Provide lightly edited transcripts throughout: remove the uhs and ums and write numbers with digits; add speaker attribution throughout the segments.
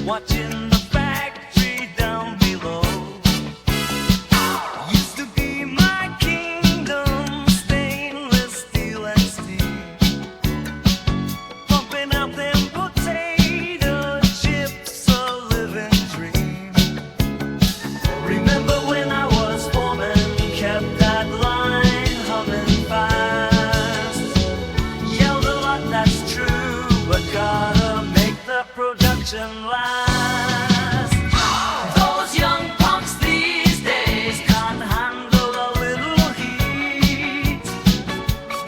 Speaker 1: watching the factory down below. Used to be my kingdom, stainless steel and steam, pumping out them potato chips, a living dream. Remember when I was foreman, kept that line humming fast, yelled a lot, that's true, but gotta make the production last. Those young punks these days can't handle a little heat.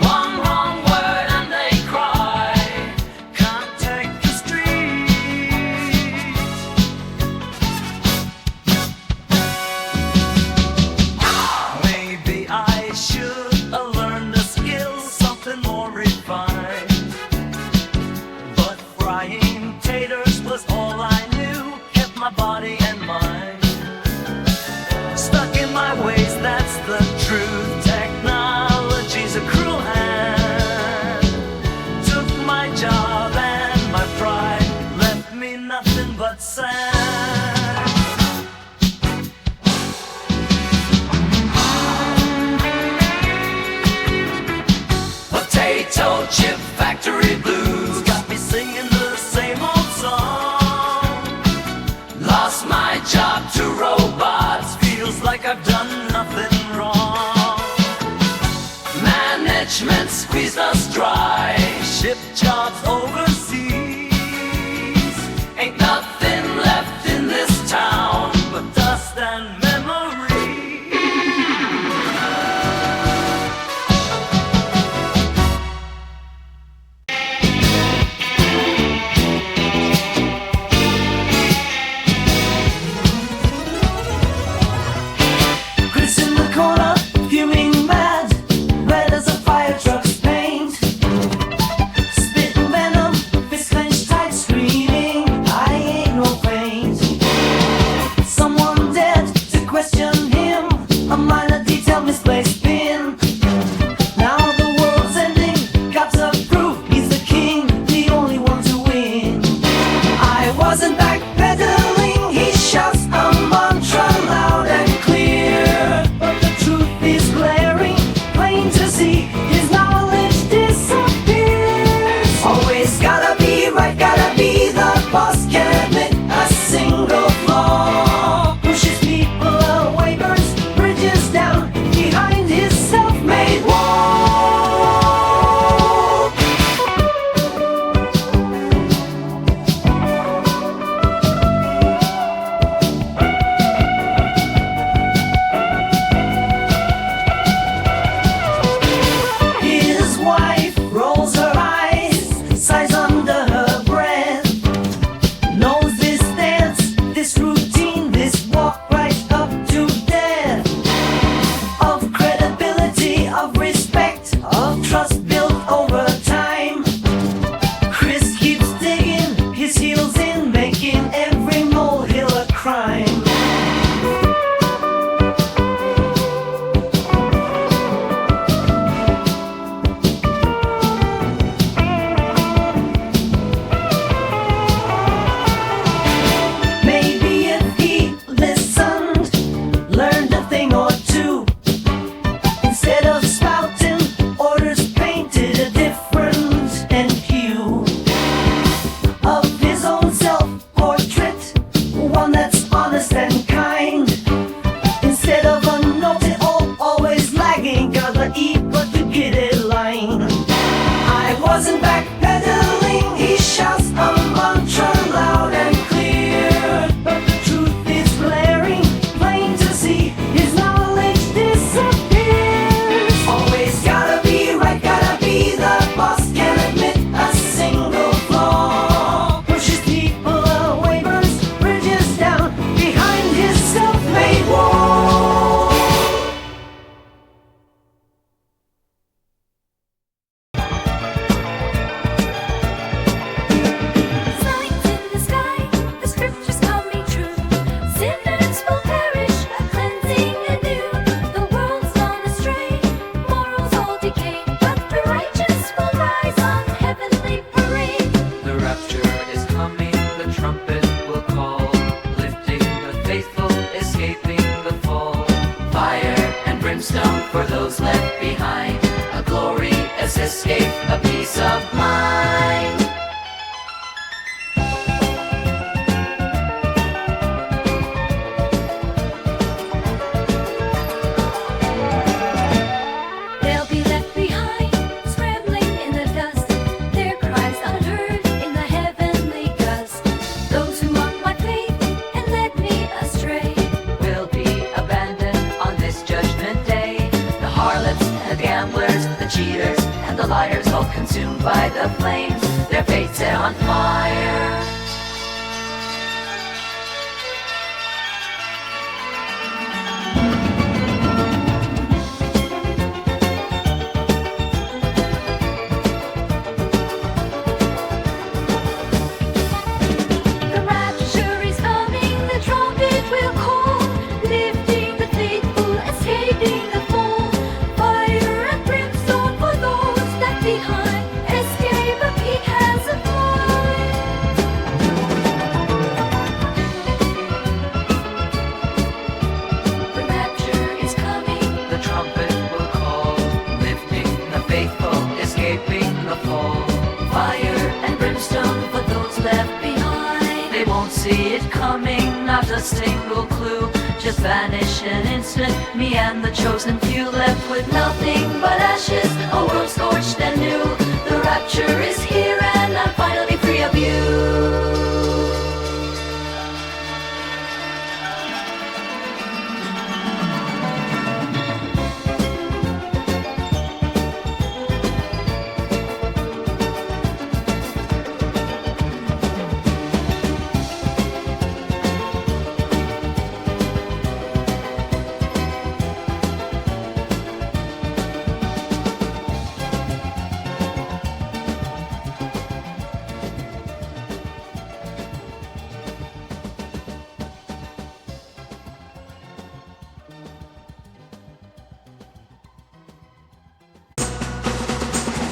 Speaker 1: One wrong word and they cry, can't take the street. Maybe I should have learned a skill, something more refined. But frying taters was all I knew, kept my body and mind stuck in my ways, that's the truth. Technology's a cruel hand, took my job and my pride, left me nothing but sand. Potato chip factory blues got me singing the same old song. Lost my job to robots, feels like I've done nothing wrong. Management squeezed us dry, ship jobs overseas. Ain't nothing left in this town but dust and memory. Chris in the corner, fuming mad, red as a fire truck's paint, spitting venom, fist clenched tight, screaming, I ain't no paint. Someone dead to question him, a minor detail, misplaced pin. Now the world's ending, got to prove he's the king, the only one to win. I wasn't backpedaling, he shouts a mantra loud and clear. But the truth is glaring, plain to see, his knowledge disappears. Always gotta be right, gotta be the boss, can't admit a single flaw. Pushes people away, burns bridges down behind his self-made wall. His wife rolls her eyes, sighs under her breath, knows this dance, this routine, this walk right up to death. Of credibility, of respect, of trust built over time. Chris keeps digging his heels in, making every molehill a crime. Maybe if he listened, learned a thing or two, instead of spouting orders, painted a different end hue of his own self-portrait, one that's honest and kind. Instead of a know-it-all, always lagging, gotta eat but to get it line. I wasn't backpedaling, he shouts a mantra loud and clear. But the truth is glaring, plain to see, his knowledge disappears. Always gotta be right, gotta be the boss, can't admit a single flaw. Pushes people away, burns bridges down behind his self-made wall.
Speaker 2: Signs in the sky, the scriptures coming true. Sinners will perish, a cleansing anew. The world's gone astray, morals all decay, but the righteous will rise on heavenly parade.
Speaker 1: The rapture is coming, the trumpet will call. behind. A glorious escape, a peace of mind.
Speaker 2: They'll be left behind, scrambling in the dust, their cries unheard in the heavenly gust. Those who mock my faith and led me astray
Speaker 1: Will be abandoned on this judgment day. The harlots, the gamblers, the cheaters, and the liars, all consumed by the flames, their fates set on fire.
Speaker 2: The rapture is coming, the trumpet will call, lifting the faithful, escaping the fall. Fire and brimstone for those left behind, escape a peak has a The rapture is coming,
Speaker 1: The trumpet will call, lifting the faithful, escaping the fall.
Speaker 2: fire and brimstone for those left behind.
Speaker 1: They won't see it coming, not a single clue. Just vanish an instant, me and the chosen few, left with nothing but ashes, a world scorched and new. The rapture is here and I'm finally free of you.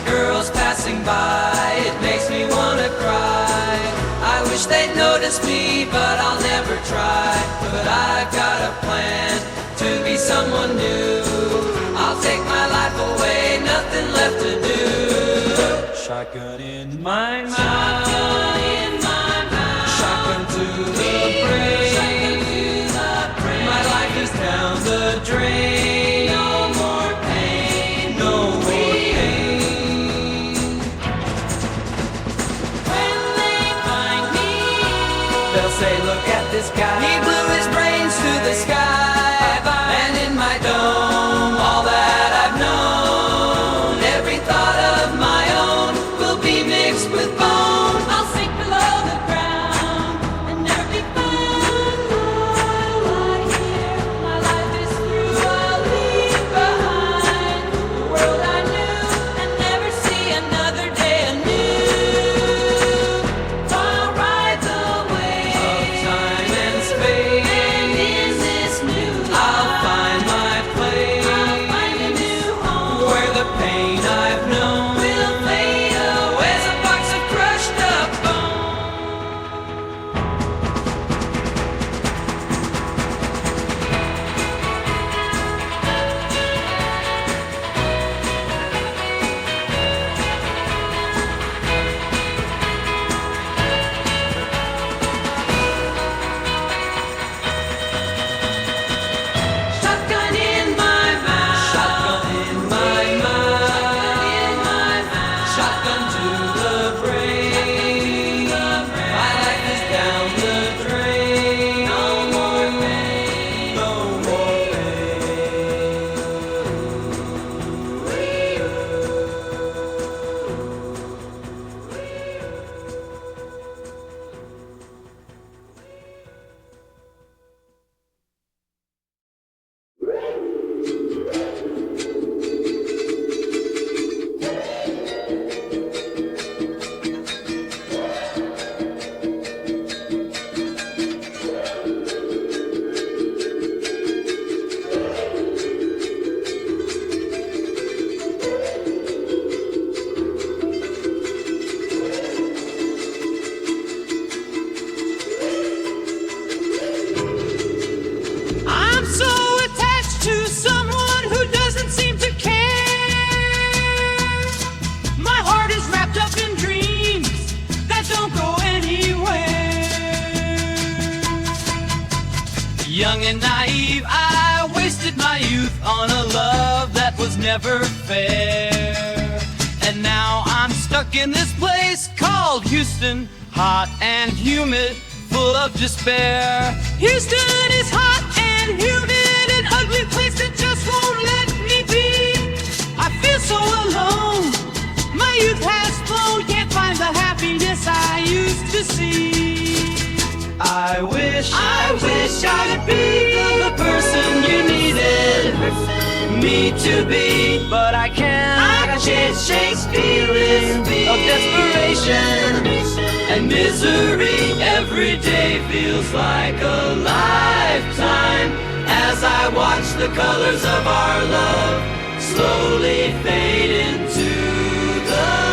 Speaker 1: Girls passing by, it makes me wanna cry. I wish they'd notice me, but I'll never try. But I've got a plan to be someone new. I'll take my life away, nothing left to do. Shotgun in my mouth, shotgun to the brain. My life is down the drain. No more pain, no more pain. When they find me, they'll say, look at this guy. He blew his brains to the sky. And in my dome, all that I've known, every thought of my own will be mixed with bone. I'll sink below the ground and never be found. I hear my life is through. I'll leave behind the world I knew and never see another day anew. I'll ride the wave of time and space, and in this Young and naive, I wasted my youth on a love that was never fair. And now I'm stuck in this place called Houston, hot and humid, full of despair. Houston is hot and humid, an ugly place that just won't let me be. I feel so alone, my youth has flown, can't find the happiness I used to see. I wish I could be the person you needed me to be, but I can't. I can't shake feelings of desperation and misery. Every day feels like a lifetime as I watch the colors of our love slowly fade into the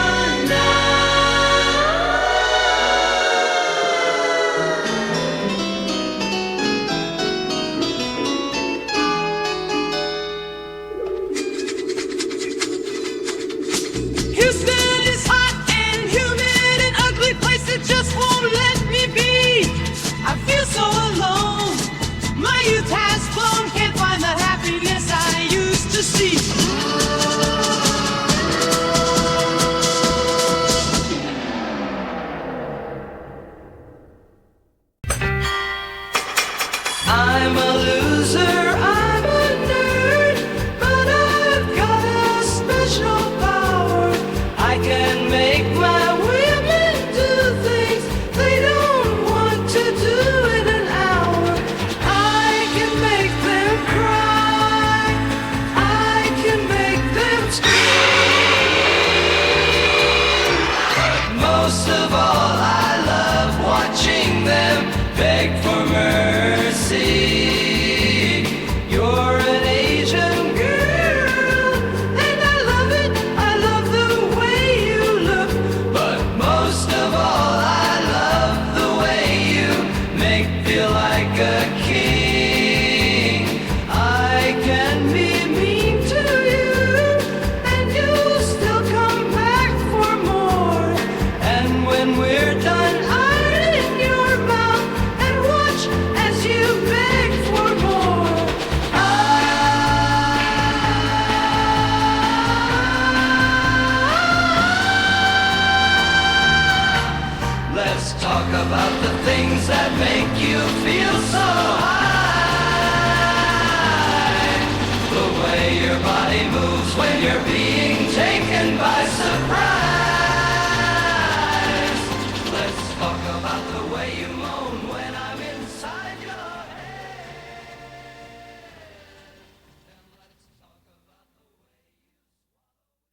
Speaker 1: I'm a loser, I'm a nerd, but I've got a special power. I can make my women do things they don't want to do in an hour. I can make them cry, I can make them scream. But most of all, I love watching them beg for mercy. You're an Asian girl, and I love it. I love the way you look. But most of all, I love the way you make me feel like a king. I can be mean to you, and you'll still come back for more. And when we're done, I'll in your mouth and watch as you beg for more. Let's talk about the things that make you feel so high. The way your body moves when you're being taken by surprise. Let's talk about the way you moan when I'm inside your head.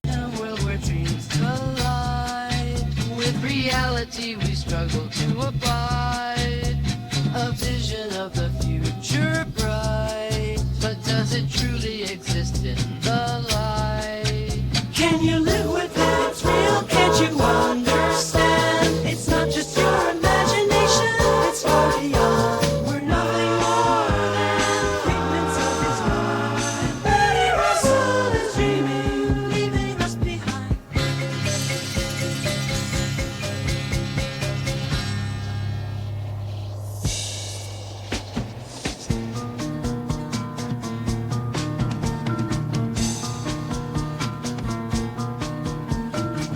Speaker 1: In a world where dreams collide with reality, we struggle to abide. A vision of the future bright, but does it truly exist in the light? Can you live with it? It's real, can't you understand? It's not just your imagination, it's far beyond. We're nothing more than figments of his mind. Betty Russell is dreaming, leaving us behind.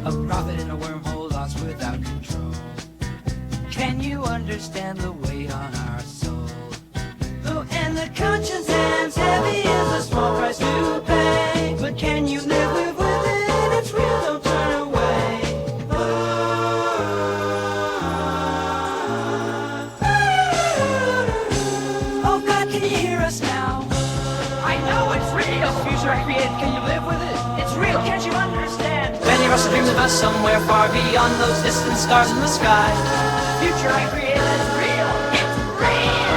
Speaker 1: A prophet in a wormhole lost without control. Can you understand the weight on our soul? Oh, and the conscience hands heavy is a small price to pay. But can you live with it? It's real, don't turn away. Oh God, can you hear us now? I know it's real. The future I created, can you live with it? It's real, can't you understand? Benny Russell dreams of us somewhere far beyond those distant stars in the sky. The future I created is real. It's real.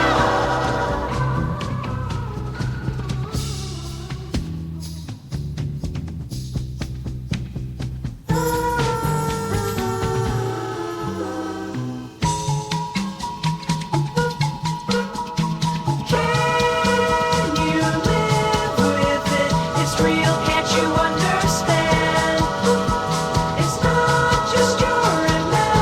Speaker 1: Can you live with it? It's real, can't you understand? It's not just your imagination.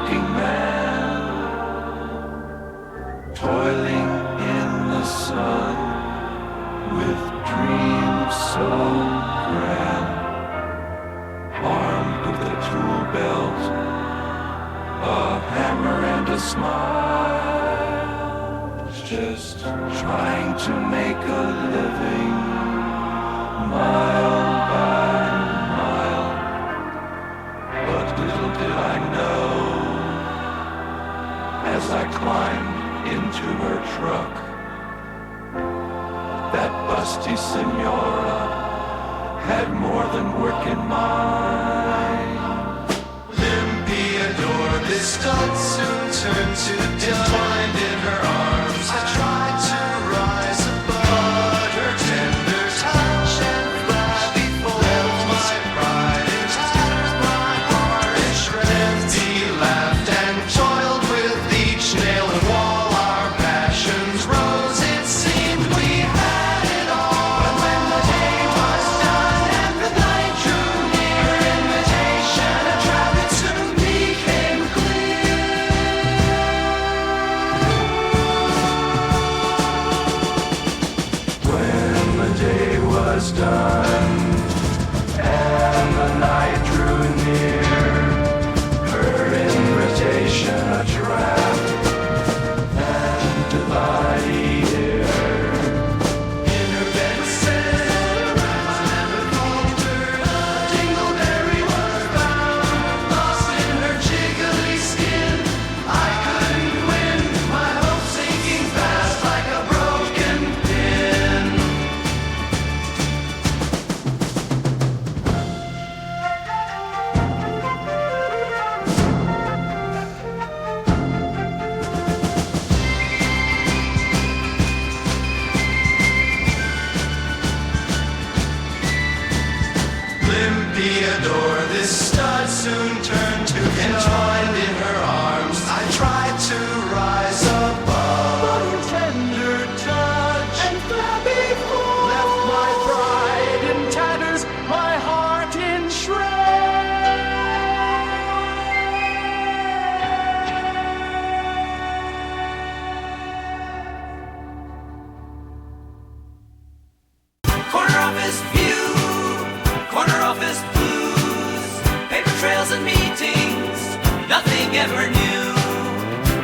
Speaker 3: working man, toiling in the sun with dreams so grand, armed with a tool belt, a hammer and a smile, just trying to make a living mile by mile. But little did I know, as I climbed into her truck, that busty senora had more than work in mind.
Speaker 4: Limpiador, this stud soon turned to dust. Entwined in her arms, I tried to rise above her tender touch and flabby fold. Left my pride in tatters, my heart in shreds. He laughed and toiled with each nail and wall. Our passions rose, it seemed we had it all. But when the day was done and the night drew near, her invitation a trap, it soon became clear.
Speaker 3: When the day was done and the night drew near, her invitation a trap and divided her.
Speaker 4: In her bed said, and her faltered, a dingleberry was found, lost in her jiggly skin. I couldn't win, my hope sinking fast like a broken pin. Limpiador, this stud soon turned to entwined in her arms. I tried to rise above, but her tender touch and flabby fold left my pride in tatters, my heart in
Speaker 1: Corner office view, corner office blues, paper trails and meetings, nothing ever new.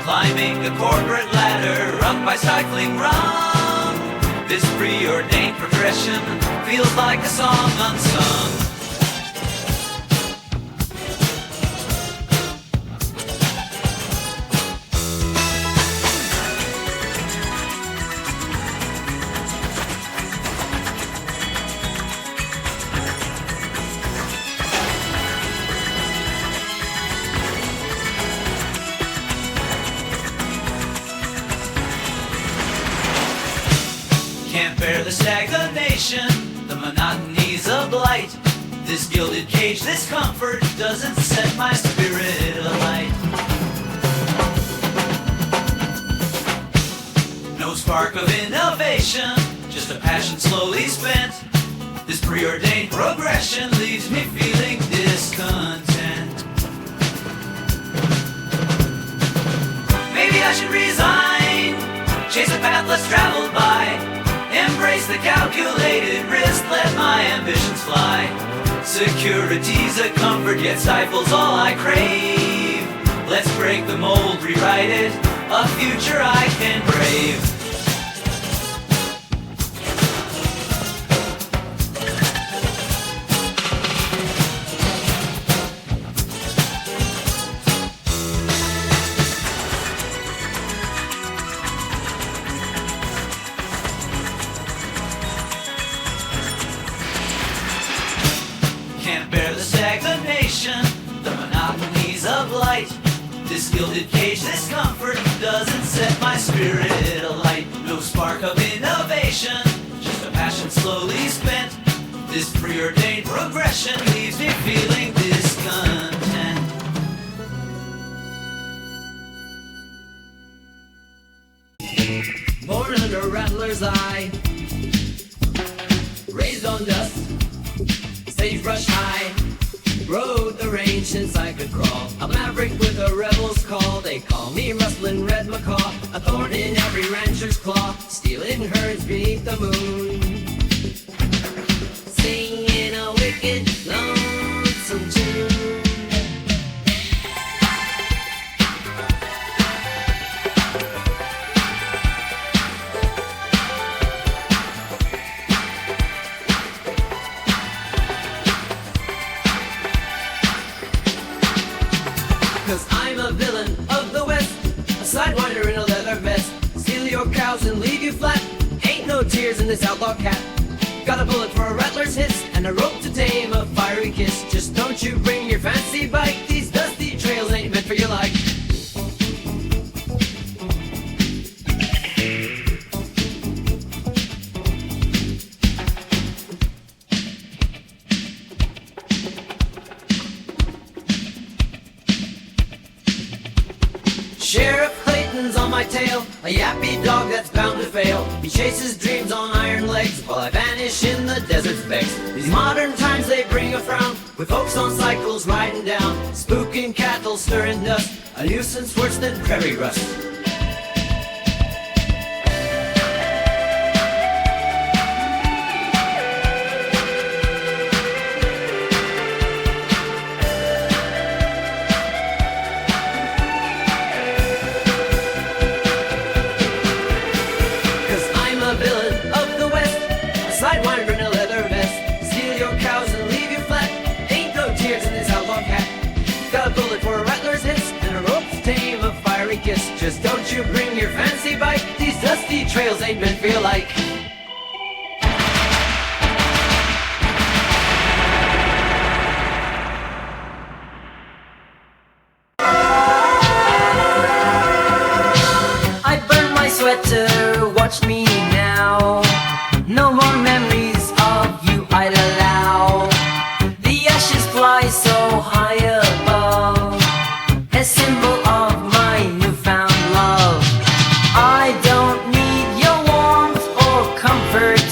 Speaker 1: Climbing a corporate ladder, up by cycling rung. This preordained progression feels like a song unsung. Can't bear the stagnation, the monotonies of blight. This gilded cage, this comfort doesn't set my spirit alight. No spark of innovation, just a passion slowly spent. This preordained progression leaves me feeling discontent. Maybe I should resign, chase a path less traveled by, embrace the calculated risk, let my ambitions fly. Security's a comfort, yet stifles all I crave. Let's break the mold, rewrite it, a future I can brave. Can't bear the stagnation, the monotonies of light. This gilded cage, this comfort doesn't set my spirit alight. No spark of innovation, just a passion slowly spent. This preordained progression leaves me feeling discontent.
Speaker 5: Born under a rattler's eye, raised on dust, sagebrush high. Rode the range since I could crawl. A maverick with a rebel's call. They call me Rustling Red McCaw. A thorn in every rancher's claw. Stealing herds beneath the moon. Singing a wicked, lonesome tune. 'Cause I'm a villain of the West, a sidewinder in a leather vest. Steal your cows and leave you flat. Ain't no tears in this outlaw cat. Got a bullet for a rattler's hiss and a rope to tame a fiery kiss. Just don't you bring your fancy bike. These dusty trails ain't meant for your like. Sheriff Clayton's on my tail, a yappy dog that's bound to fail. He chases dreams on iron legs while I vanish in the desert's begs. These modern times, they bring a frown, with folks on cycles riding down, spooking cattle, stirring dust, a nuisance worse than prairie rust. Sidewinder in a leather vest. Steal your cows and leave you flat. Ain't no tears in this outlaw cat. Got a bullet for a rattler's hiss and a rope to tame a fiery kiss. Just don't you bring your fancy bike. These dusty trails ain't meant for your like.
Speaker 1: I burned my sweater, watch me now. No more memories of you I'd allow. The ashes fly so high above, a symbol of my newfound love. I don't need your warmth or comfort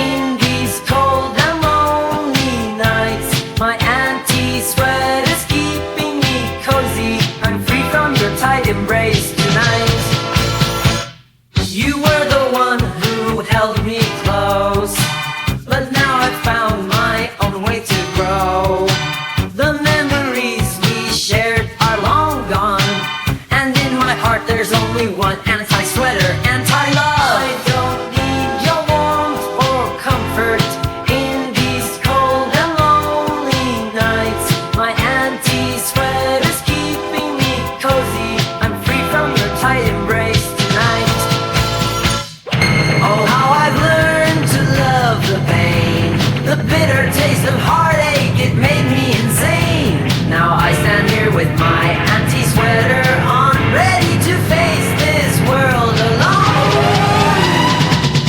Speaker 1: in these cold and lonely nights. My anti-sweat is keeping me cozy. I'm free from your tight embrace tonight. You were the one who held me close, but now I've found my own way to grow. The memories we shared are long gone, and in my heart there's only one anti-sweater, anti-love. I don't need your warmth or comfort in these cold and lonely nights. My anti-sweater is keeping me cozy. I'm free from your tight embrace tonight. Oh, how I've learned to love the pain, the bitter taste of heartache, it made me insane. Now I stand here with my anti-sweater on, ready to face this world alone.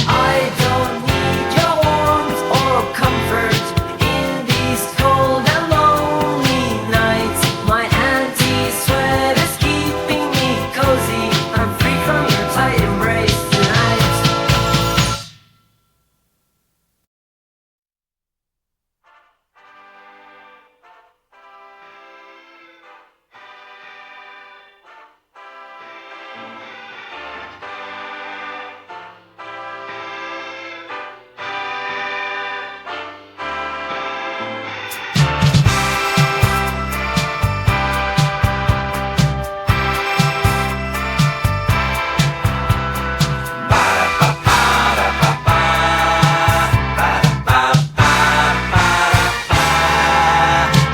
Speaker 1: I don't need your warmth or comfort in these cold and lonely nights. My anti-sweater is keeping me cozy. I'm free from your tight embrace tonight.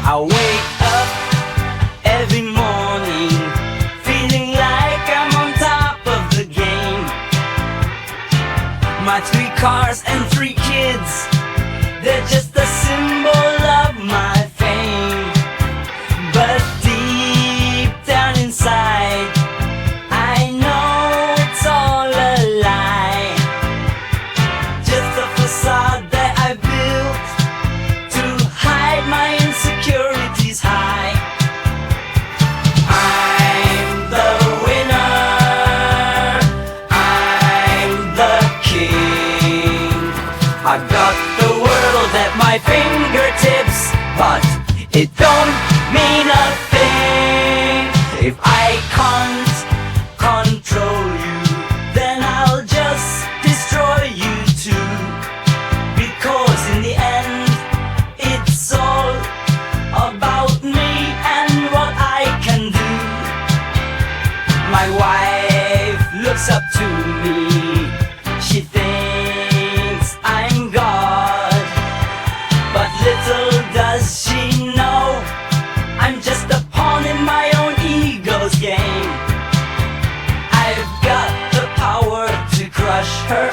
Speaker 6: I wake up every morning feeling like I'm on top of the game. My 3 cars and 3 kids, they're just a symbol of my fame. But deep down inside, I know it's all a lie. Just a facade that I built to hide my insecurities high. I'm the winner, I'm the king. I got the world at my fingertips, but It don't mean a thing if I can't control you. Then I'll just destroy you too. Because in the end, it's all about me and what I can do. My wife looks up to me. She thinks I'm God, but little does she know I'm just a pawn in my own ego's game. I've got the power to crush her,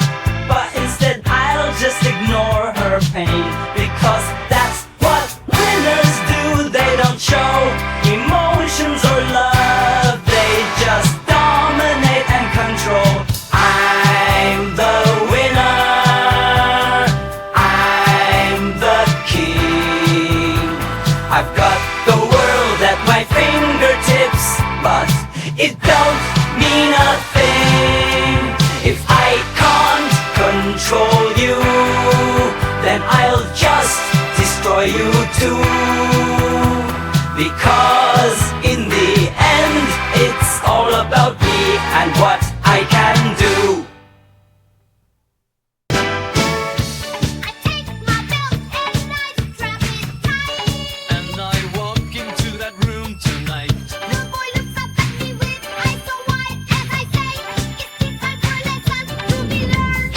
Speaker 6: but instead I'll just ignore her pain. Because that's what winners do. They don't show emotions or love. They just dominate and control. I'm the winner. I'm the king. I've got the world at my fingertips, but it don't mean a thing if I can't control you. Then I'll just destroy you too. Because in the end, it's all about me and what I can do.
Speaker 2: I take my belt and I strap it tight.
Speaker 3: And I walk into that room tonight.
Speaker 2: The boy looks up at me with eyes so wide as I say, "Is this time for lessons to be learned?"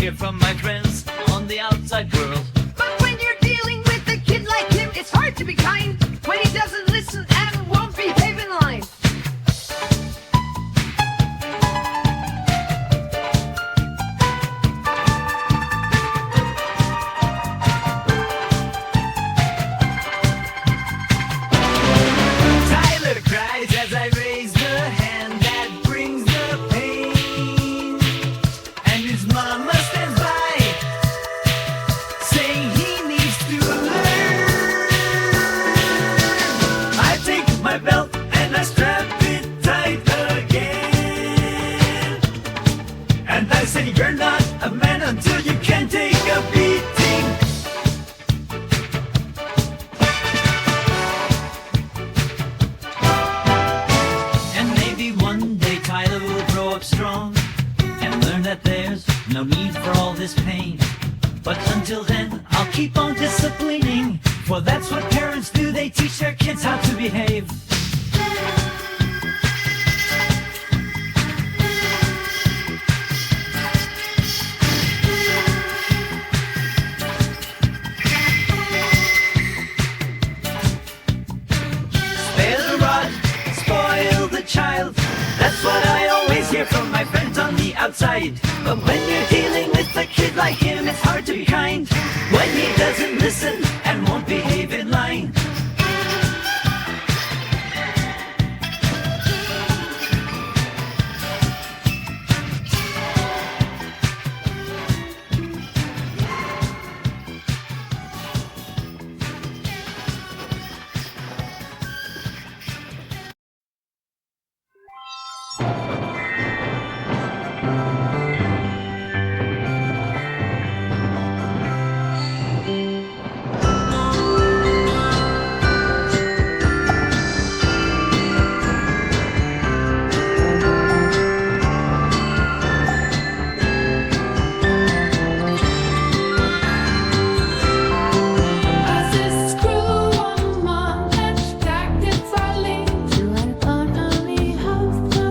Speaker 3: Hear from my friends on the outside world.
Speaker 7: But when you're dealing with a kid like him, it's hard to be kind when he doesn't listen and won't behave in line.
Speaker 3: Tyler cries as I raise the hand that brings the pain. And his mama stands by, saying he needs to learn. I take my belt and I strap it tight again. And I say, you're not a man until you can take a beating. And maybe one day Tyler will grow up strong and learn that there's no need for all this pain. But until then, I'll keep on disciplining, for that's what parents do. They teach their kids how to behave. Spare the rod, spoil the child. That's what I always hear from my friends on the outside. But when you're dealing with a kid like him, it's hard to be kind when he doesn't listen and won't behave in line.
Speaker 2: To an unholy house, the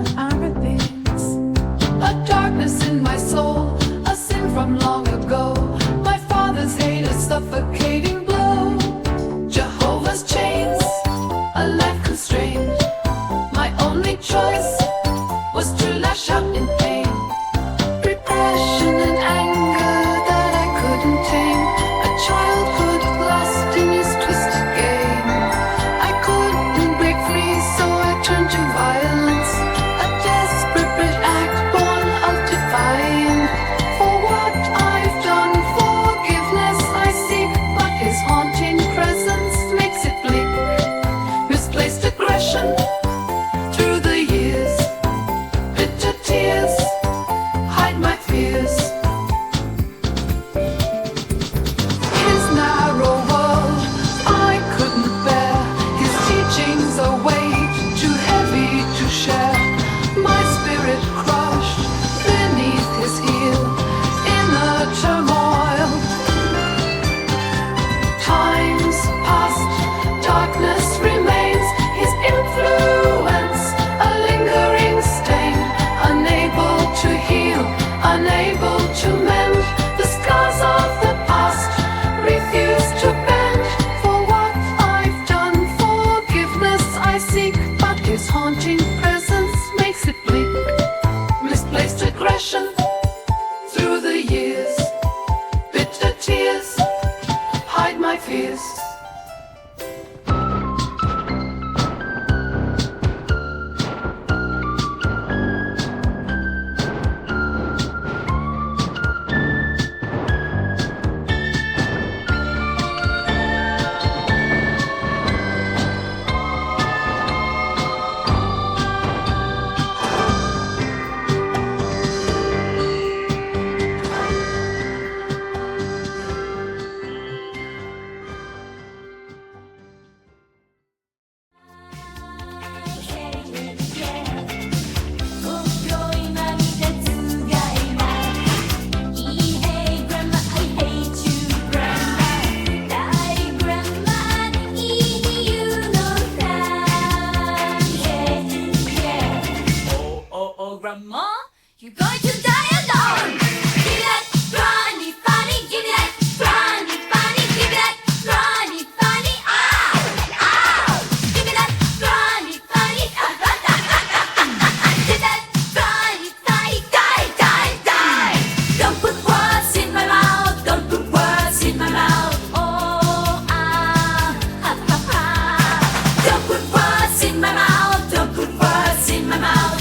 Speaker 2: Grandma, you're going to die alone. Give me that funny, funny, give me that funny, funny, give me that funny, funny, ow, ow. Give me that funny, funny, give that funny, funny, die, die, die. Don't put words in my mouth, don't put words in my mouth. Oh, ah, ha, ha, ha. Don't put words in my mouth, don't put words in my mouth.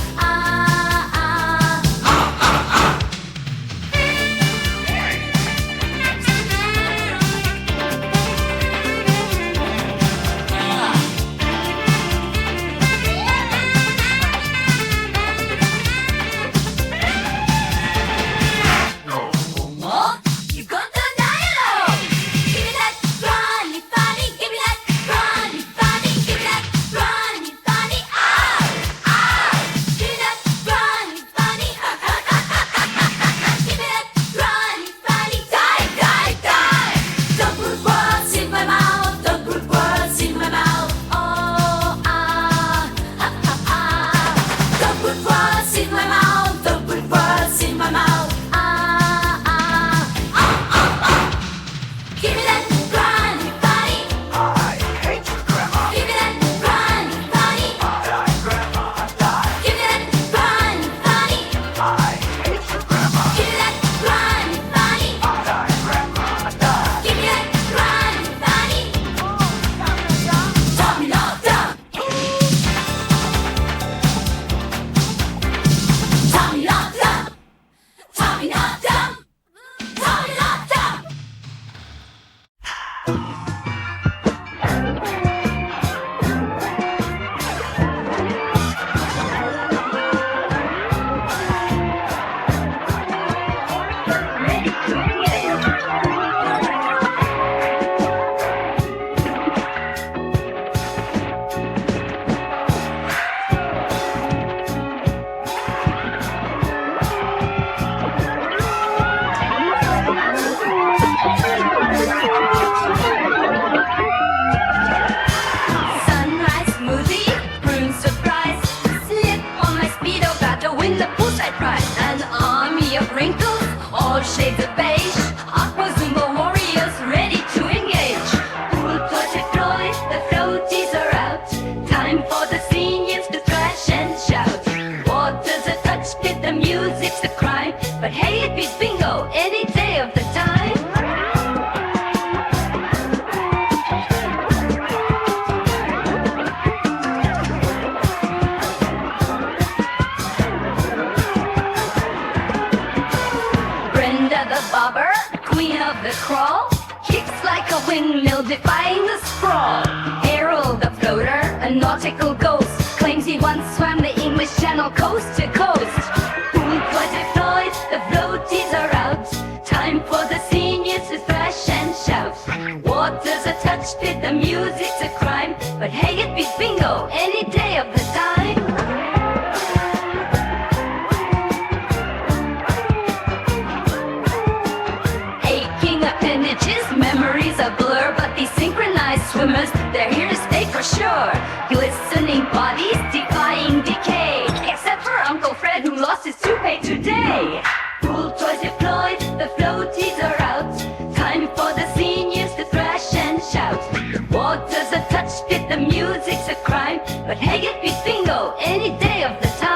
Speaker 2: Shades of beige, Aqua Zumba warriors ready to engage. Pool toys deployed, the floaties are out. Time for the seniors to thrash and shout. Water's a touch pit, the music's a crime. But hey, it beats bingo any day of the time. Bobber, queen of the crawl, kicks like a windmill defying the sprawl. Harold the floater, a nautical ghost, claims he once swam the English Channel coast to coast. Pool toys deployed, the floaties are out. Time for the seniors to thrash and shout. Water's a touch pit, the music's a crime. But hey, it beats bingo any day of the time. Memories a blur, but these synchronized swimmers, they're here to stay for sure. Glistening bodies defying decay, except for Uncle Fred who lost his toupee today. Pool toys deployed, the floaties are out. Time for the seniors to thrash and shout. Water's a touch pit, the music's a crime. But hey, it beats bingo any day of the time.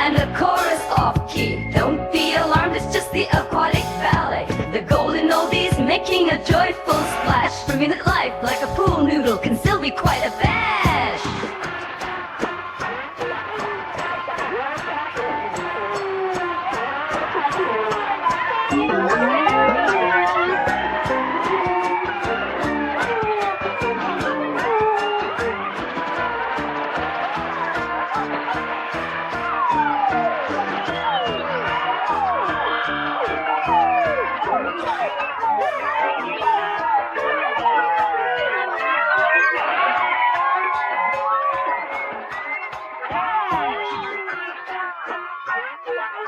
Speaker 2: And a chorus off key. Don't be alarmed, it's just the aquatic ballet. The golden oldies making a joyful splash, proving that life, like a pool noodle, can still be quite a bash.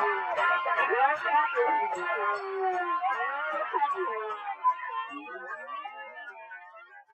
Speaker 8: Thank you.